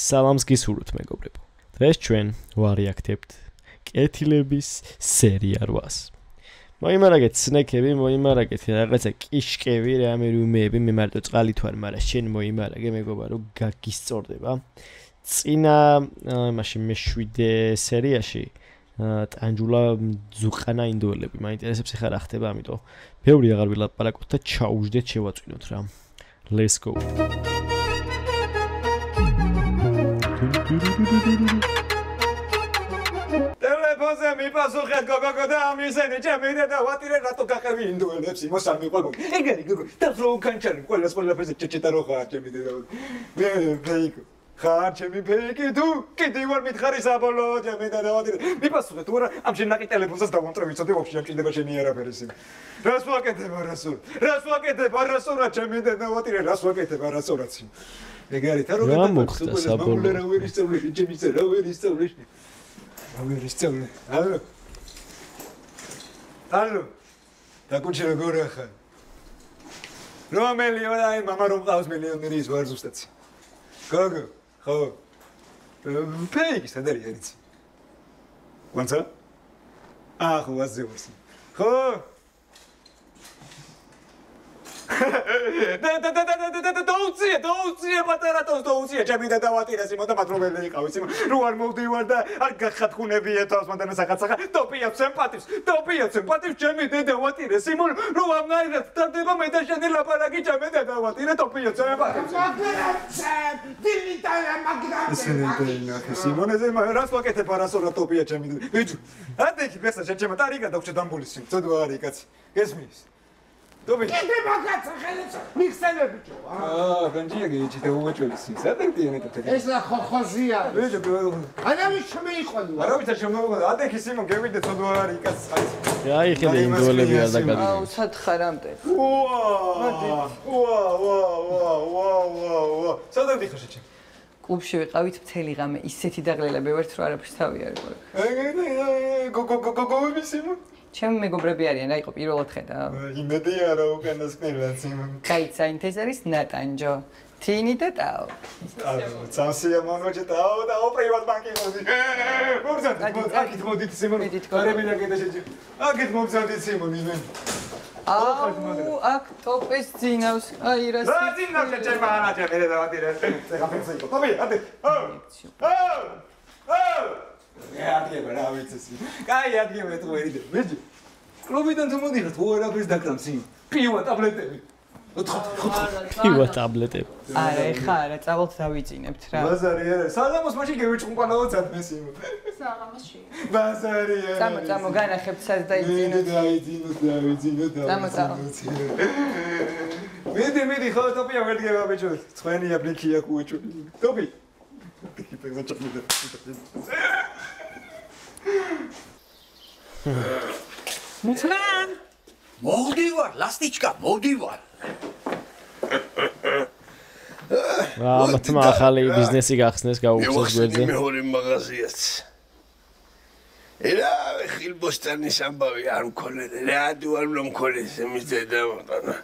სალამს გისურვებთ მეგობრებო. დღეს ჩვენ ვარეაქტებთ კეთილების სერია 8-ს. მოიმარაგეთ სნექები, მოიმარაგეთ რაღაცა კიშკები, რამე რუმეები, მე მარტო წყალით ვარ, მაგრამ შენ მოიმარაგე მეგობარო, გაგისწორდება. წინა მაშინ მე-7 სერიაში ტანჯულა ზუყანა ინდოელები მაინტერესებს ხა რა ხდება, ამიტომ ბევრი აღარ ვილაპარაკოთ და ჩაუждეთ შევაწვინოთ რა. Let's go. Telefonზე მიპასუხეთ გოგო და ამისენი ჩემი და ვატირე რატო გაყევი ინდოელებს იმოსარ მიყვაგო. ეგარი გოგო და რო კანჩარი ყველაფერზე ჩეჩეტა რო ხარ ჩემი და მე ფეიკ ხარ ჩემი ფეიკი თუ კიდე ვარ მითხარი საბოლოო ჩემი და ვატირე მიპასუხეთ თუ არა ამ შენაკი ტელეფონსაც დავამტრე ვიცოდი ვაფშე ამ ჭირდება შენი არაფერი ისე. რას ვაკეთებ არასოლა ჩემი და ვატირე რას ვაკეთებ არასოლაცი. ეგარი თა რო მოხდა საბოლოო რა ვერ ისწავლე ჩემი ზე რა ვერ ისწავლე Алло. Алло. დაკუჩე როგორ ახალ. რომელი ვარ მამა რომ ყავს მილიონერი ის ვარ ზუსტად. გოგო, ხო. ფეიქ სადარი არის. ვანცა? ხო, ვაზევს. ხო. დაუწია პატარატოს დაუწია ჩემი და დავატირეს იმო და მატრობელი იყავს იმო რო არ მოვდივარ და არ გახათხუნები ეთავს მანდ საკაცახა ტოპიაც სემპათის ჩემი და დავატირეს იმო რო ამნაირად დარდება მე და შენი ლაპარაკი ჩემი და დავატირე ტოპიაც სემპათის სიმონეზე რას ვაკეთებ არასოლა ტოპია ჩემი ბიჭო ადექი ფესა შეჩემა ტარიგა და ხჩე დამბულის ცოდო არის კაცი გესმის Добре. Кеде богатство ხელებს მიხსენე ბიჭო. განჯია გიჩი და უეჭველის ის. ადექტიანი და თეთრი. ეს რა ხოხოზია. ბიჭო, არავის შემეიყვანო. არავის შემეიყვანო. ადექი სიმონ გევიდე ცოდო არის კაცი. აი ხედე ინდოელები არ დაგაგები. აუ სათხარამდე. ვა. სადამდე ხარ შეჩე. კლუბში ვიყავით მთელი ღამე, ისეთი დაღლილები ვერთ რა არაფერს თავი არ იყო. გოგო სიმონ ჩემი მეგობრები არიან, რა იყო პირველად ხედა. იმედი არა უკანასკნელად სიმონ. კაიცაინთ ეს არის ნატანჯო. თინი და ტაო. ცამსია მონოჯე ტაო პრივატ ბანკი მოდი. აქეთ მოდით სიმონ. არებინა კიდე შეჭი. აქეთ მომზადეთ სიმონ იმენ. აუ, აქ ტოპეს ძინავს. აი რა რა ძინავს ჩემ არაჯა მე დავატირე. ეხა ფექსი იყო. ტოპი, ადე. Адгება რა ვიცი. კაი ადგება თუ ერიდე. მეჯი. კლუბიდან თუ მოდიხარ თუ არაფერს დაკრამს იმ. პივა ტაბლეტები. პივა ტაბლეტები. არა, ეხა არა, წავალთ დავიწინებთ რა. ბაზარი არა. საღამოს მაშინ გევიჭყუნყანაო ცადმეს იმ. საღამოსში. ბაზარი არა. წამო განახებ სად დაიწინოთ. დავიწინოთ. წამო. მიდი ხო ტოპია ვერ დგება ბიჭო. ცხენია ბლიქია კუეჭო. ტოპი. ფიქრე ჩამიდე. მუცლან მოვდივარ ლასტიჩკა მოვდივარ ამათმა ახალი ბიზნესი გახსნეს გაუხსნეს გვერდზე მეორე მაღაზიაც ერა ხილბოსტანის ამბავი არ მქონე რა თუ არ მქონე მის დედა მოტანა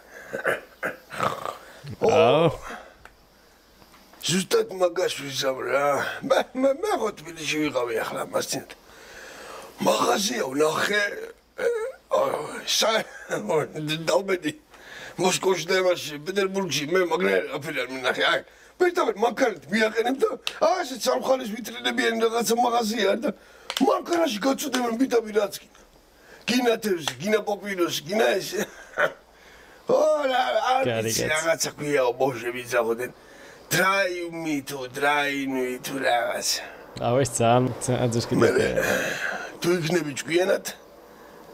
ზუსტად მაგას ვიზამრა მე ხო თბილისში ვიყავი ახლა მასწინ მაღაზია ვნახე დავბედი მოსკოვში და პეტერბურგში მე მაგრამ აფერი არ მინახე აი პირდაპირ მანქანით მიაყენებ და ესე სამხალის ვიტრინებიანი რაღაცა მაღაზია და მანქანაში გაწუდებენ პირდაპირ რაც გინა თევზი გინა პოპიროსი გინა ესე რაღაცა ქვია ბოშები ძაღოდნენ დრაიმი თუ რაღაცა აუ ეს ძალიან ძოსკიდე თუ იქნები ჭკვიანად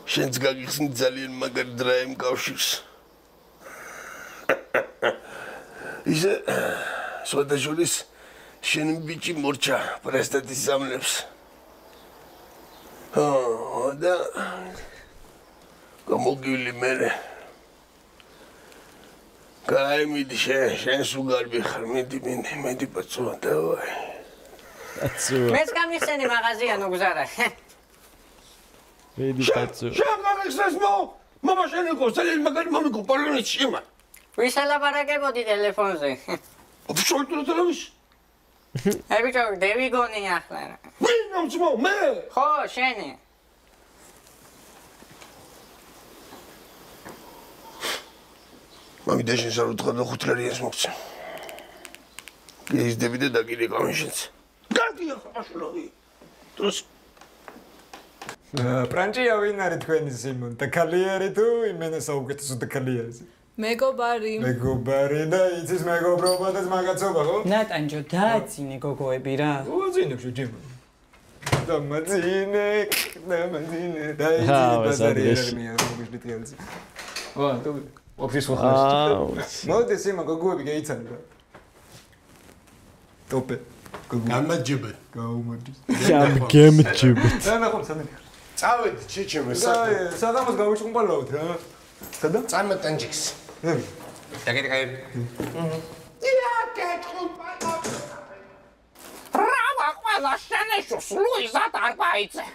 შენც გაგიხსნი ძალიან მაგარ დრაიმ კავშირს ისე სოდაშულის შენ ბიჭი მორჩა პრესტატის სამლებს და გამოგილი მერე კაი მიდი შენ სუგარბი ხარ მიდი პაცუა დავაი მეც გამიხსენი მაღაზია ნუგზარა მიდი პაცუა შენ გამიხსენს მამა შენ იყო ძალიან მაგარი მომიკო პარლამენტში იმა ვის ელაპარაკებოდი ტელეფონზე ოფშორტ ტელევიზ აი ბიჭო, დევიგონი ახლა. ვინ ამწმო მე? ხო, შენი. მაგ დეშინს არ უთხრა და 5 ლარიას მოგცე. გიზდები და დაგირე გამიშენს. გაგია ხაშლოი. დროს პრანჭია ვინ არის თქვენი სიმონ? დაკალიერი თუ იმენა საუკეთესო დაკალიერი? მეგობარი და იცის მეგობრობა და მაგაცობა ხო? ნატანჯო დაძინე გოგოები რა. უძინებშო ჯიმო. დამაძინე და იცი ბაზარი ერმია როგორ შეტიალს. ვა, თუ ოფის ხოხაშ. მოდი სიმონ გოგოები გაიცანი რა. ტოპე. გამაჯიბე. გაუმარჯოს. გამგემჯიბეთ. და ნახო სანელი. წავედი ჩეჩემე სადამოს გავიჭუმპალავთ რა. სადა? წამე ტანჯიქს. დაგეკაი. რავა ყველა შენეშოს ლუიზა დარბაიძე.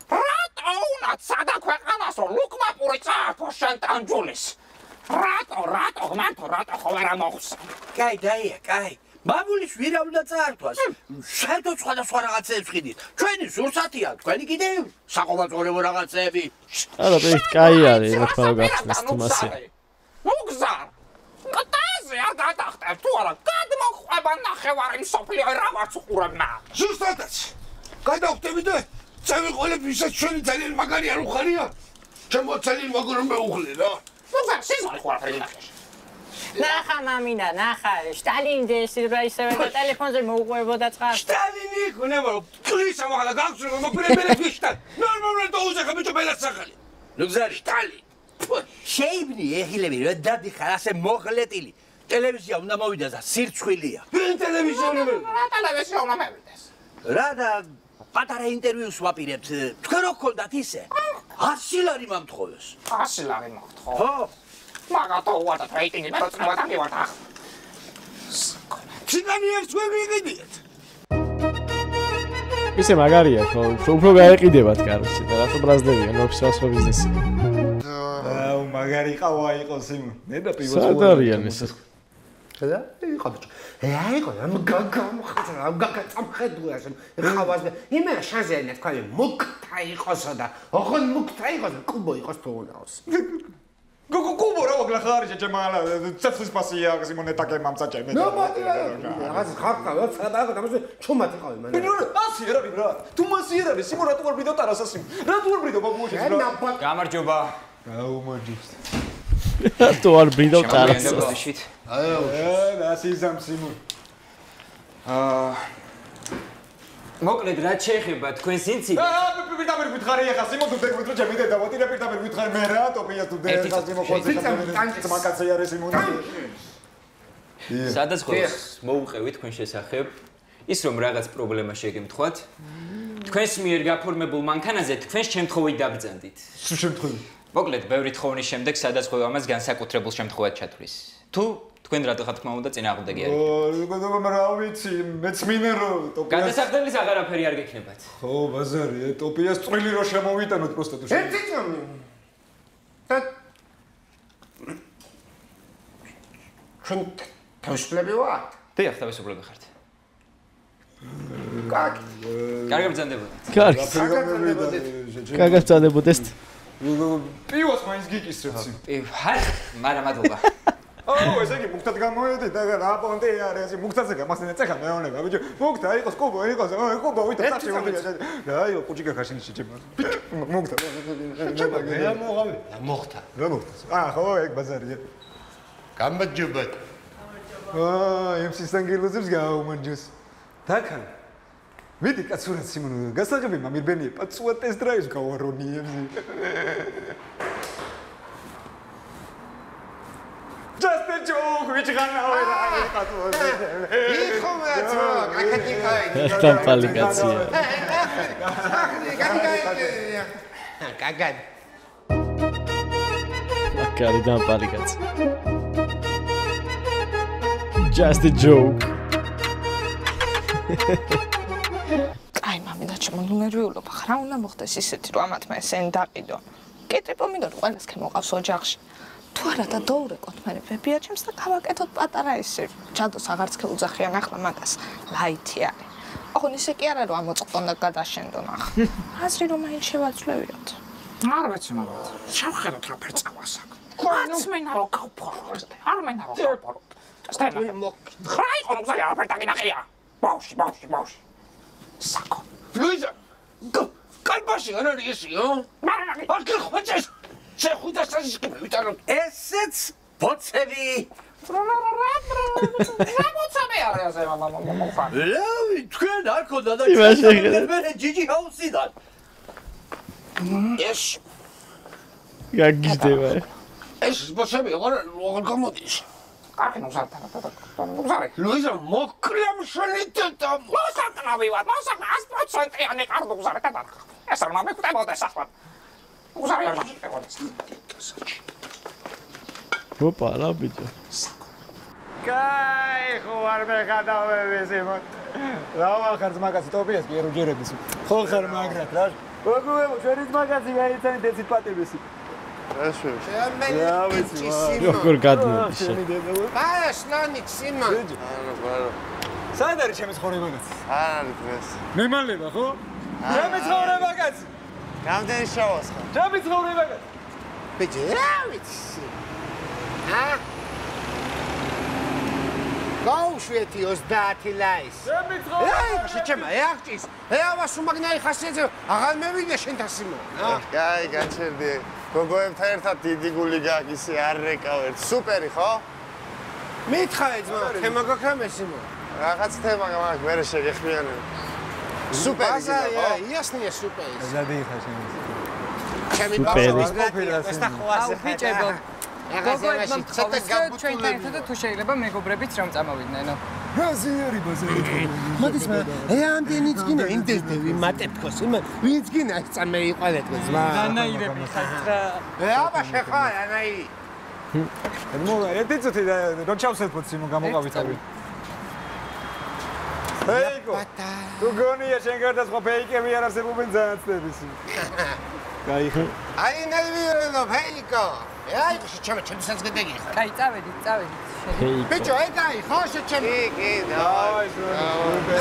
რატო უნად სადა ქვეყანასო ლუკმა პური წაართო შენ ტანჯულის. რატო მანთო რატო ხო არა მოხსა. კაი დაია, კაი. მამულის ვირა უნდა წაართვას. საერთოდ სხვადასხვა რაღაცებს ვყიდით. ჩვენი სურსათია, თქვენი კიდე საყოველთაოდო რაღაცები. არა, ეს კაი არის, რა თქმა უნდა, გახსნას თუმასე. მოგზარ. კატაზე არ გადახტებ თუ არა, გადმოხვება ნახევარი მსოფლიო რაღაც უყურებმა. ზუსტადაც. გადავხტები და წავიყოლებ ჩვენი ძალიან მაგარი არ უხარია. ჩემო ძალიან მაგარი მეუღლე რა. მოგზარ, სიზმარი ხო არ ნახე. ნახა მამინა, ნახა, შტალინდეს რა ისევე და ტელეფონზე მოუყვებოდა წყალს. შტალინი იქნება, კრისა მაგალა გაგწრება, მოპირებელე ფიშტა. ნორმალურად დაუზეხა ბიჭო ბელას სახელი. ნუ გზარი შტალი. შეიბნი ეჰილები რა დადიხარ ასე მოღლეტილი. ტელევიზია უნდა მოვიდეს და სირცხვილია. ვინ ტელევიზია უნდა მოვიდეს? რა ტელევიზია უნდა მოვიდეს? რა და პატარა ინტერვიუს ვაპირებთ. თქვენ რო გქონდათ ისე? 100 ლარი მომთხოვეს. 100 ლარი მომთხოვ. ხო. მაგათო უარდა რეიტინგი და წნევად ამივარდა. ციგანიებს ვერ ვიყიდიეთ. ისე მაგარია ხო, უფრო გაეყიდებათ კაროჩე და რატო ბრაზდებიან ოფისას ბიზნესი. აუ მაგარი ყავა იყოს სიმონ. ნედა პივოს. სად არიან ეს? და იყო ბიჭო. აიყო ამ გაგა წამხედუა შენ. ხავას და იმენა შანზენა თქვა მუკთა იყოსო და ოღონ მუკთა იყოს კუბო იყოს თუ უნდაოს. გოგო რა ვაგლა ხარიჭე ჩემალა ცეცხლის პასია სიმონ ეტაკე მამწაჭე მე. ნუ მოდი რაღაც ხარკა რა სადაა და მოსე ჩუმად იყავი მან. ნუ ასე რა ვიღა. თუ მასი არ არის სიმონ რატო არ ვიდო ტარასას სიმონ. რატო არ ვიდო ბაბუაშეს რა. გამარჯობა. გაუმარჯოს. რატო არ ბრიდო ტარასას? და სიზამ სიმონ. მოკლედ რა შეეხება თქვენს ინციდენტს? პირდაპირ გითხარი ახლა სიმონ თუ დაგვრით რომ ჩემი დედა ვატირა პირდაპირ გითხარი მე რა ტოპია თუ დედა სიმონ ხოზე მაგაცი არის სიმონ. სადაც ხოლოს მოუყევი თქვენ შესახებ ის რომ რაღაც პრობლემა შეგემთხვათ თქვენს მიერ გაფორმებულ მანქანაზე თქვენს შემთხვევით დაბრძანდით. სულ შემთხვევით. მოკლედ ბევრი თხოვნის შემდეგ სადაც ხოლო ამას განსაკუთრებულ შემთხვევად ჩათვლის. თუ თქვენ რატო ხართ თქმა უნდა წინააღმდეგი არის? ო, რა ვიცი, მეც მინე რომ ტოპიას. გადასახდელის აღარაფერი არ გექნებათ. ხო, ბაზარია, ტოპიას წვრილი რო შემოვიტანოთ პროსტა თუ. ერთი წამი. და ჩვენ თავისუფლები ვართ. დიახ, თავისუფლები ხართ. კარგი. კარგი ბრძანდებოდეთ. კარგი. კარგი ბრძანდებოდეთ. პივოს მაინც გიკისრებთ. ჰარ, მაგრამ მადლობა. აუ, ესე იგი მუქთად გამოვედი და რა პონტი არის, მუქთაზე გამახსენე წეხა მეონება, ბიჭო. მუქთა იყოს, კუბო იყოს, კუბო ვითარ წაში მომდია. რა იყო, კუჭიკა ხაშინი შეჭება. მუქთა. რა მოღავი? მოხდა. რა მოხდა? ხო, ეგ ბაზარია. გამარჯობა. იმსის ანგელოზებს გაუმარჯოს. დაკან. მიდი კაცურად სიმონ, გასაღები მამირბენია, პაცუა ტესტ დრაივს გავარონიებს. Just a joke, which ran away. იხო მეცო, კაკაკიკაი. ეხთან პალიკაცია. კაგად. მაგარი და პალიკაცია. Just a joke. აი მამინა ჩემო ნერვიულობა ხარ უნდა მოხდეს ისეთი რომ ამათ მე ესენი დაყიდო. კიტრი პომიდორი ყველას ქემოყავს ოჯახში. თუ არა დადოურეკოთ მე ბებიაჩემს და გავაკეთოთ პატარა ესე ჯადოს აღარც ქეუძახიან ახლა მაგას ლაითი არის ოღონდ ისე კი არა რომ ამოწყდონ და გადაშენდონ ახლა აზრი რომ მაინც შევაცვლევიოთ არ ვიცი მაგრამ შევხედოთ რა ფერწავას აქვს რაც მენა რო გავფოროთ არ მენა რო გავფოროთ სტენა ხაი ყურგზა არ ფერტაგინახია ბავში საკო ლუიზა კალბაში არ არის ესიო არ გიხოჭეს შეხვიდა სასიშკები ვიტარო ესეც ბოცები რამოცამე არის ასე მამამამამხან ლავი თქვენ არ ქონდა და მე ჯიჯი ჰაუსიდან ეს გაგიჟდება ეს ბოცები აღარ გამოდის კარგი ნუზარი ლუიზა მოკლემ შენიტა მოსაკნავი ვარ მოსაკნა 100%-იანი კარდუგზარი და ეს არ მომეკვდებოდეს ახლა უზარი არ მომეკვდებოდეს ოპა რა ბიჭო კაი ხო არ მეხადავების იმან რა ვახარს მაგაცი ტოპიას კი რო ჯერების ხო ხარ მაგრად რა გოგოებო შენიც მაგაცი გაიცანი დეცით პატიმისი რა ვიცი როგორ გადმოდი შენ ბაშნანი სიმონ სად არის ჩემი ცხოვრება კაცი არ არის დღეს მემალება ხო ჩემი ცხოვრება კაცი რამდენი შავას ხარ ჩემი ცხოვრება კაცი ბიჭი რა ვიცი გაუშვეთი 30 ლაის ჩემი ცხოვრება შეჩემა ეახჭის ეავას უმაგნაი ხასიათზე აღარ მევიდე შენთან სიმონ კაი გაჩერდი გოგოებთან ერთად დიდი გული გაქვს ისე არ რეკავერთ სუპერი ხო მითხარი ძმა თემა გაქვს სიმონ რაღაც თემა გაქვს მე შეგეხმიანებ სუპერი იასნია სუპერი ზადი ხარ შენ ჩემი სუპერი. ეს და ხვასე ბიჭებო გოგოებმა ცოტა ჩვენთან ერთად თუ შეიძლება მეგობრებიც რომ წამოვიდნენ ბაზარი მაგის მე ამდენიც გინდა იმდენები მატებქოს იმან ვინც გინდა ეს წამე იყალეთ ძმა დანაირები ხატრა აბა შეხარ ანაი მოგა ერთი წუთი რო ჩავსეთოთ სიმო გამოყავითები ფეიკო თუ გონია შენ გარდაწყო ფეიკები არ არსებობენ ძააცდების გაიხო აი ნერვიულო ფეიკო აი შეჩემ ჩემსაც გდეგი ხარ კაი წავედით ბიჭო ეგაი ხო შეჩემ კი დავაი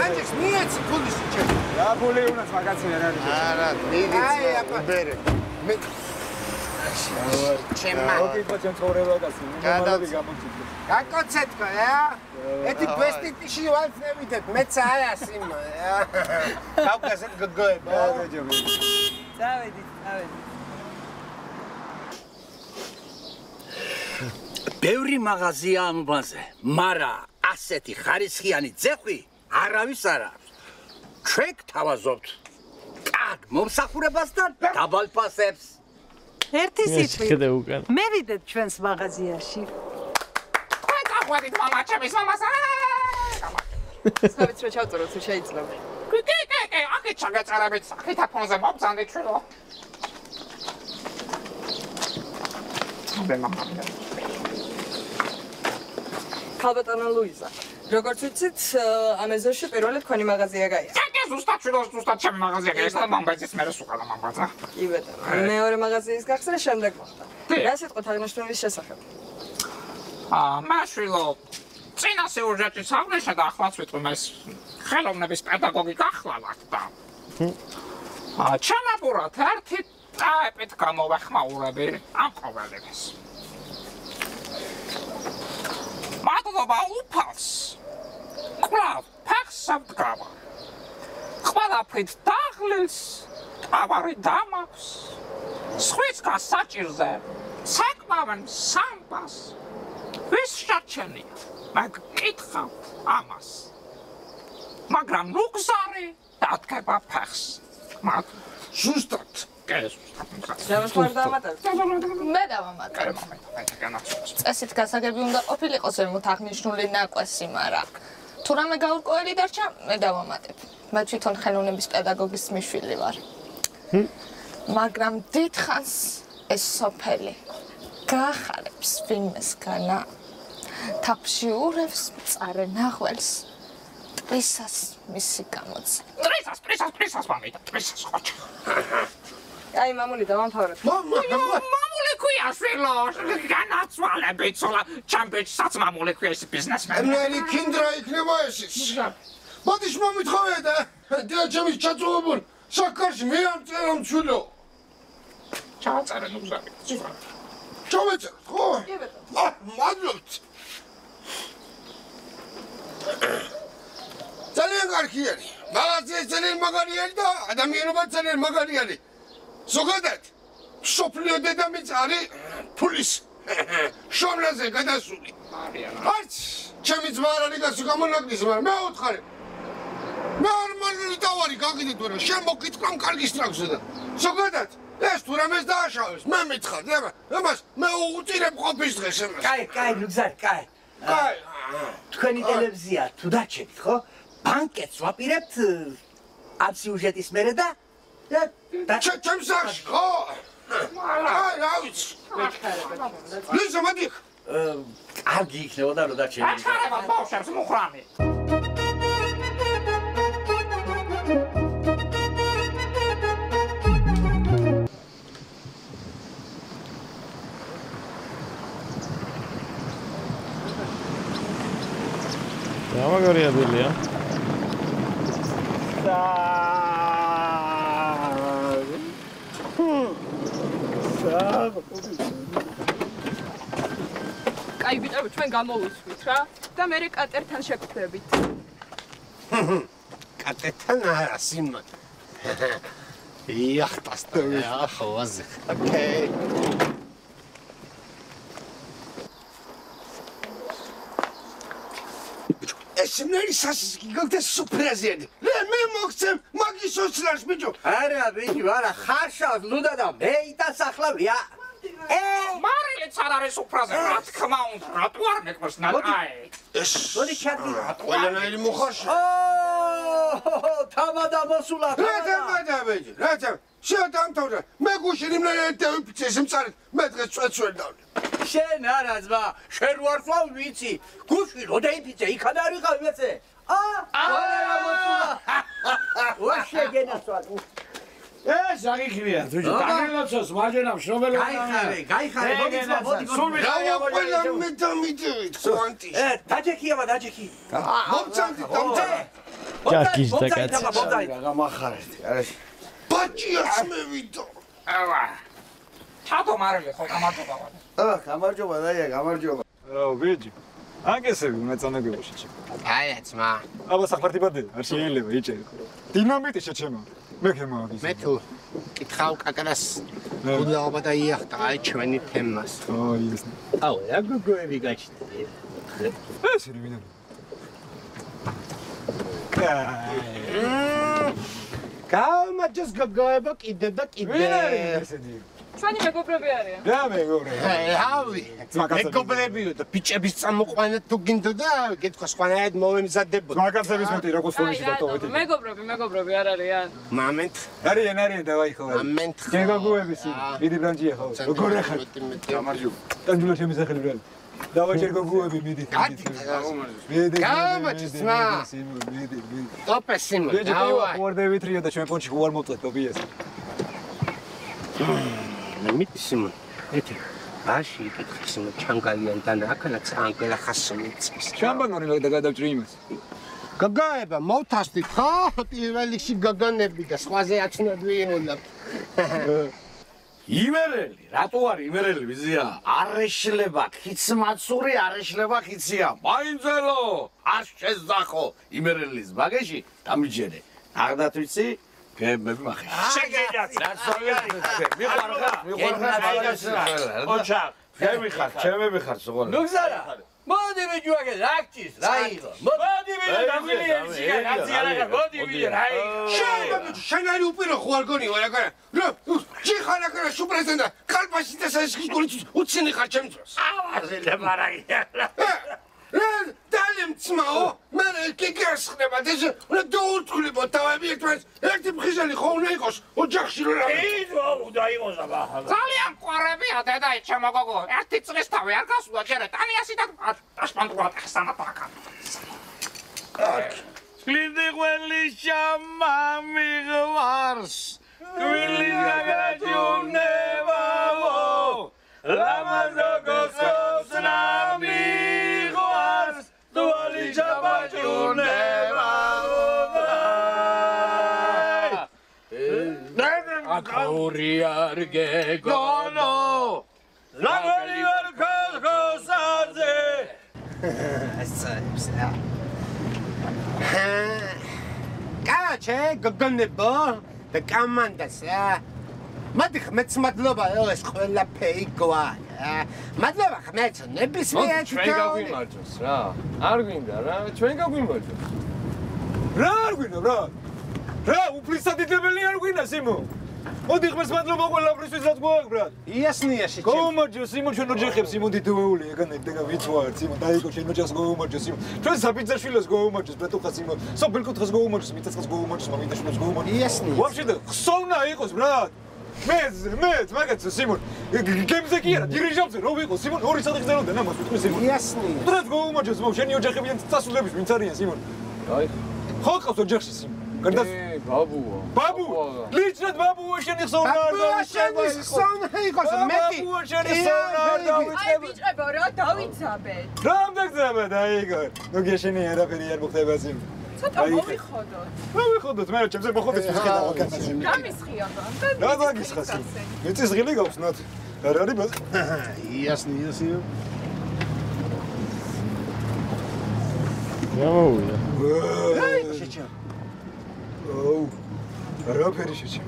ანჯექს მიეცი ფულის შეჩემ რა ფული უნას მაგაცი არ არის არა მიდი ბერე მე ჩემმა ოკეი ჩემ ცხოვრება კაცი მომალები გამოჩიტე გაკოცეთკო რა ეთი ბესტიტიში ვალცნევიდეთ მეც არა სიმო კავკასეთ გოგოება წავედით ბევრი მაღაზია ამ უბანზე, მარა ასეთი ხარისხიანი ძეხვი არავის არ აქვს. ჩვენ გთავაზობთ კარგ მომსახურებას და დაბალ ფასებს. ერთი სიტყვით შეხედე უკან მე ვიდეთ ჩვენს მაღაზიაში დაყვებით მამა ჩემის მამას სხვაიც რა ჩავწეროთ თუ შეიძლება კი აქეთ ჩაგეწერებით აქეთ აფონზე მომწანდით ჩვენო ქალბატონო ლუიზა როგორც ვიცით ამ ეზოში პირველი თქვენი მაღაზია გაიარა ზუსტად ჩემი მაღაზია გაიხსნა მომბეძის მერე სუხალა მომბაძა კი ბატონო მეორე მაღაზიის გახსნა შემდეგ მოხდა რა სიტყვით აღნიშნულის შესახებ მაშვილო წინა სიუჟეტის აღნიშნა და ახლაც ვიტყვი ეს ხელოვნების პედაგოგი გახლავართ და ჩამაბურათ ერთი ტაიპით გამოვეხმაურები ამ ყოველებას მადლობა უფალს კვლავ ფახსავთ გავა ყველაფრით დაღლილს ტავარი დამაქვს სხვის გასაჭირზე საკმავენ სამბას ვის შარჩენია მაგ კითხავთ ამას მაგრამ ნუგზარი დადგება ფეხს მაგ ზუსტად მე დავამატებ. წესით გასაგები უნდა ყოფილიყო ზემოთ აღნიშნული ნაკვესი, მაგრამ თუ რამე გაურკვეველი დარჩა, მე დავამატებ. მე თვითონ ხელოვნების პედაგოგის მიშვილი ვარ. მაგრამ დიდხანს ეს სოფელი გაახარებს ვინმესგანა. თაფში ურევს მწარე ნახველს. ტვისას მისი გამოძე. ტვისას მამიდა, ტვისას ხოჭა. აი მამული დავამთავრეთ. მამული ქვია გოგოთაშვილო, განაცვალე ცოლა, ჩამბეჭსაც მამული ქვია ეს ბიზნესმენი. ნელი კინდრა იქნება ესიც. მოდი მომითხოვე და ჩემის ჩაწოვებულ საკარში მე ამ წერამ ჩულო. ჩაწერე ნუგზარი. ჩავეწერ, ხო? მადლობთ. ძალიან კარგი არის. მაღაზია ძალიან მაგარი არის და ადამიანობა ძალიან მაგარი არის. ზოგადად სოფლიო დედამიწა არის ფულის შოვნაზე გადასული. არც ჩემი ძმა არ არის გასულ გამონაკლისი, მაგრამ მე ვუთხარი. მე არ დავარი გაგიდით ვერა, შენ მოკითხავ კარგი სტრაქსზე და ზოგადად ეს თუ რამეს დააშავეს, მე მითხარ, ამას მე უწირებ ყოფის დღეს ამას. კაი, ნუგზარი, კაი. თქვენი ტელევიზია თუ დაჩერით, ხო? ბანკეტს ვაპირებთ ამ სიუჟეტის მერე და ჩემ სახში, ხო? რა ვიცი. ლიზა, მოდი. კარგი იქნებოდა რომ დაჩერით. აჩქარება ბავშვებს მუხრამი. გამაგარი ადვილია. კაი ბიჭები, ჩვენ გამოვისვით რა და მე კატერთან შეგხვდებით. კატერთან არა, სიმონ. იახტას და ახოაზე. ოკეი. ესიმნერი სასისკი გოგდა სუპრაზიადი. მე მოგცემ მაგის ოცნარს ბიჭო. არა ბიჭო, არა ხარშავს ლუდა და მე იტანსახლავია. მარილიც არ არის სუფრაზე, რა თქმა უნდა, რატო არ მეკვეს ნაკაი? ეს მოდი ჩადდი. ყველანაირი მოხარშა. თამადა მოსულა. რა ბიჭო, რა შევდამთავრე. მე გუშინ იმნაირად დავიფიცე სიმწარით, მე დღეს წვეცველი დავდი. შენ არა ძმა, შენ ვარ სულ ვიცი. გუშინ რო დაიფიცე, იქად არ იყავი მეცე. რა მოსულა. ვაშე გენასვათ. ეს აღიქრია, თუჯი, დაგელოცოს მარჯვენა მშრომელობა. გაიხარე, მოდი ძმა, მოდი. ყველა მე დამიდევით, კვანტი. დაჯექიავა, დაჯექი. მომწანდი, დამწანდი. ჯაკის და კაცი. გამახარეთ, არის. ბაჭიაც მე ვიდო. ავა. ჩადო მარილე ხო გამარჯობა. გამარჯობა დაია, გამარჯობა. აუ ბიჭი. ანგესები მეწონებიოში ჩემ. აი ძმა. აბა საფრთხებადე, არ შეიძლება იჭერი. დინამიტი შეჩემო. მე ქემაგის. მე თუ კითხავ კაკრას გულაობა და იახტა აი ჩვენი თემას. აი ეს. აუ, რა გოგოები გაჩნდა. ეს είναι ვინმე. გამაჯოს გოგოება კიდე და კიდე. ვინ არის ესეთი? ჩვენი მეგობრები არიან. რა მეგობრები? რავი. მეგობრებიო და ბიჭების წამოყვანა თუ გინდო და გეთქვა სხვანაირად მოვემზადებოდ. მაგაცების მეტი როგორც ფონში დატოვეთ. მეგობრები არ არიან. მომენტ. არიან დავაი ხო. მომენტ. გეგოგუების მიდი ბრანჯია ხო. როგორ ახალ? გამარჯობა. ტანჯულა შემიზახელი ბრალი. დავაჭერ გოგუები მიდი. მიდი. გამაჯსმა. მიდი. ტოპესიმო. დავაი. ვარდებით რიო და ჩვენ ფონში უარ მოვწეთ ტოპიეს. მიტი სიმონ. ეთი. ბაში იკითხე სიმონ ჩანგალიან და აქანა წანგელა ხასომიც. შამბანორი და გადავჭრი იმას. გაგაება მოვთასდით ხო? პირველ რიგში გაგანები და სხვაზე აცნობი უნდა. იმერელი, რატო არის იმერელი ვიზია? არეშლება, ხიცმაცური არეშლება ხიცია. მაინძელო, არ შეზახო იმერელის ბაგეში დამიჯერე. აღდათ ვიცი? გემები მახე. შეგეძაც. მიყვარხარ. ოჩა, გემიხარ, ჩემები ხარ სულ. ნუგზარა. მოდი ვიჯვაგე, რაკჭის, რა იყო? მოდი ვიდე დაგვილიერი გაციანა, მოდი ვიდე, რა იყო? შენ არის უპირო ხო არ გონი ვარ აკარა. რა, ჩიხანა კარა სუპრეზიდენტა, კალპაში და სასქის გულით უცინი ხარ ჩემს დროს. ავაზელე მარაგია. დალემ ძმაო, მე კიკერს ხდება და რა დაუთქლებო თავები ერთმანეთს. ერთი მხიზელი ხო უნდა იყოს ოჯახში რა. იძო უნდა იყოს აბა. ძალიან ყვარებია დედა ჩემო გოგო. ერთი წლის თავი არ გასულა ჯერე ტანიასი და აშპანდურად ხსანაპაკა. სკლინდი ყველი შამა მიღვარს. გვილი გაგაჯუნებაო. გონება აკაური არ გეგონო ლაგარი არ ქოსაზე ასწავლა კაჩე გოგონებო და კამანდასა მადიხ მეც მადლობა ეს ყველაფერი გვაქვს მადლობა ხმეც ნებისმიერ ჩვენ გაგვიმარჯოს რა არ გვინდა რა ჩვენ გაგვიმარჯოს რა არ გვინდა რა უფლისადიდებელი არ გვინდა სიმო მოდი ხმეს მადლობა ყველაფრისთვის რაც გვაქვს ბრატ იასნიაში გაუმარჯოს სიმო ჩვენ ოჯახებს სიმო დიდოეული ეგანეთ და ვიცვარ სიმო დაიკო ჩვენ ოჯახს გაუმარჯოს სიმო ჩვენ საბიძაშვილოს გაუმარჯოს ბრატუხა სიმო სოფელ კუთხეს გაუმარჯოს მიწაცხელს გაუმარჯოს მამიდაშვილოს გაუმარჯოს იასნია ვაფშე და ხსოვნა იყოს ბრატ მეც მაგაცო სიმონ გემზე კი არა დირიჟორზე რო ვიყო სიმონ 2 საათი გზელოდა ნამას ვიტყვი სიმონ იასნია დროც გაუმარჯოს მომ შენი ოჯახებიდან წასულების ვინც არიან სიმონ აი ხო ყავს ოჯახში სიმონ გარდას ბაბუ ლიჩნად ბაბუა შენი ხსოვნა არ შენი ხსოვნა იყოს მეტი ბაბუა შენი ხსოვნა არ დავიწყებ აი ბიჭებო რა დავიცაბეთ რამდაგზაბად აიგო ნუ გეშენი არაფერი არ მოხდება სიმონ ცოტა მოვიხოდოთ მოვიხოდოთ მე ჩემზე მოხოდეს მისხედავ კაცი გამისხიობა რა დაგისხას მიწის ღილი გაქვს ნათ არ არის ბაზ იასნია გამოვიდა აი შეჭა ოუ არაფერი შეჭა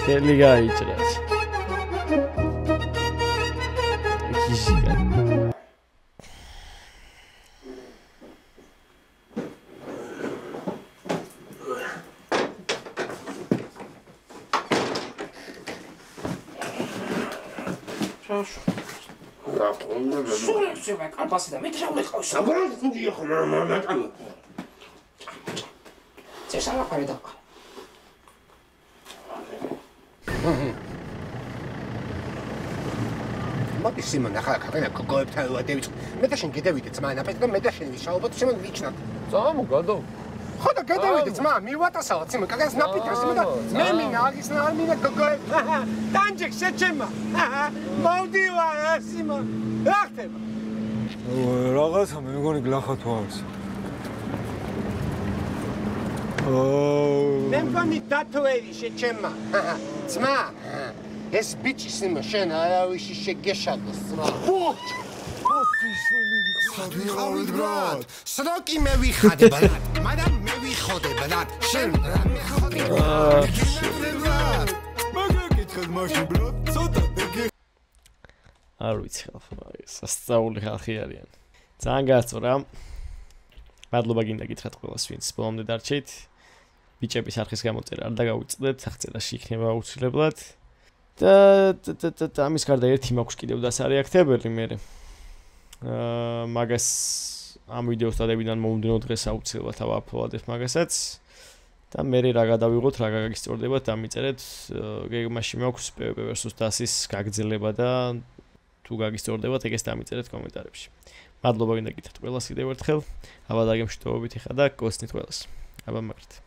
თელი გაიჭრას ისია სულეცება კარბასი და მეტრაული ყავს. საგრაფ ხუნჯია ხო მამა კამა. წესალა ყარი და. მოდი სიმონ ახლა კაკანა გოგოებთან ვადევით. მე და შენ გედევიდე ძმა ნაპეთ და მე და შენ ვიშაობოთ სიმონ ვიჩნათ. წამო გადო ხო და გადავიდე ძმა მივატასავთ სიმონ კაკას ნაპიტრა სიმონ და მე მინა აგის არ მინა გოგოებ. ტანჯეკ შეჩემა. მოვდივარ სიმონ. რა ხდება? რაღაცა მე მგონი გლახათ ვარს მე მგონი დათვერი შეჩემა ძმა ეს ბიჭი სიმო შენ არავისი შეგეშადოს ძმა ვიყავით ბრატ სროკი მე ვიხადე ბრატ მაგრამ მე ვიხოდე ბრატ შენ რა მიხოდე ბრატ მაგაკითხეთ მაშინ ბრატ ცოტა არ ვიცი ხალხო სასწაული ხალხი არიან ძალიან გასწორა მადლობა გინდა გითხრათ ყველას ვინც ბოლომდე დარჩით ბიჭების არხის გამოწერა არ დაგავიწყდეთ აღწერაში იქნება აუცილებლად და ამის გარდა ერთი მაქვს კიდევ დასარეაქტებელი მე მაგას ამ ვიდეოს დადებიდან მომდენო დღეს აუცილებლად ავაპლოდებ მაგასაც და მე რა გადავიღოთ რა გაგისწორდებათ დამიწერეთ გეგმაში მაქვს PvP versus DAS-ის გაგრძელება და თუ გაგისწორდებათ ეგეს დამიწერეთ კომენტარებში. მადლობა გინდა გითხრათ ყველას კიდევ ერთხელ. აბა დაგემშვიდობებით ხა და გოსნით ყველას. აბა მაგით.